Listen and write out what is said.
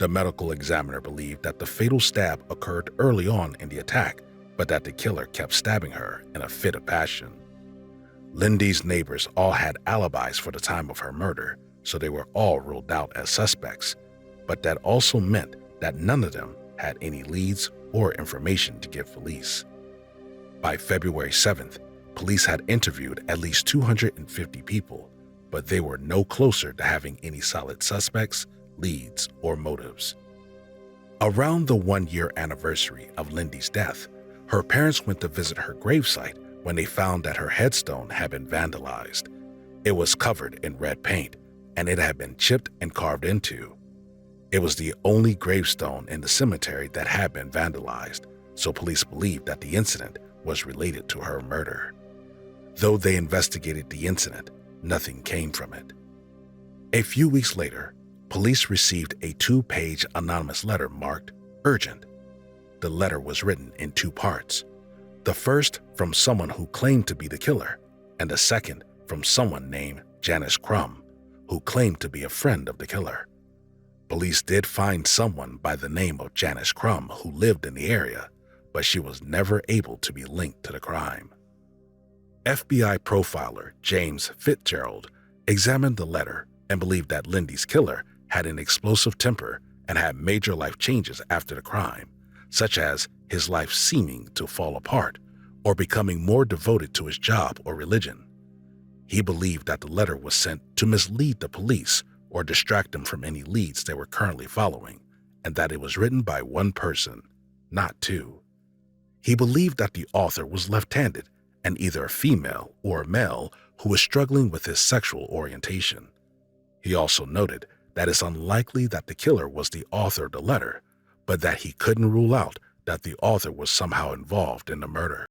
The medical examiner believed that the fatal stab occurred early on in the attack, but that the killer kept stabbing her in a fit of passion. Lindy's neighbors all had alibis for the time of her murder, so they were all ruled out as suspects, but that also meant that none of them had any leads or information to give police. By February 7th, police had interviewed at least 250 people, but they were no closer to having any solid suspects, leads, or motives. Around the one-year anniversary of Lindy's death, her parents went to visit her gravesite when they found that her headstone had been vandalized. It was covered in red paint, and it had been chipped and carved into. It was the only gravestone in the cemetery that had been vandalized, so police believed that the incident was related to her murder. Though they investigated the incident, nothing came from it. A few weeks later, police received a 2-page anonymous letter marked urgent. The letter was written in 2 parts. The first from someone who claimed to be the killer, and the second from someone named Janice Crum, who claimed to be a friend of the killer. Police did find someone by the name of Janice Crum who lived in the area, but she was never able to be linked to the crime. FBI profiler James Fitzgerald examined the letter and believed that Lindy's killer had an explosive temper and had major life changes after the crime, such as his life seeming to fall apart or becoming more devoted to his job or religion. He believed that the letter was sent to mislead the police or distract them from any leads they were currently following, and that it was written by one person, not 2. He believed that the author was left-handed and either a female or a male who was struggling with his sexual orientation. He also noted that it's unlikely that the killer was the author of the letter, but that he couldn't rule out that the author was somehow involved in the murder.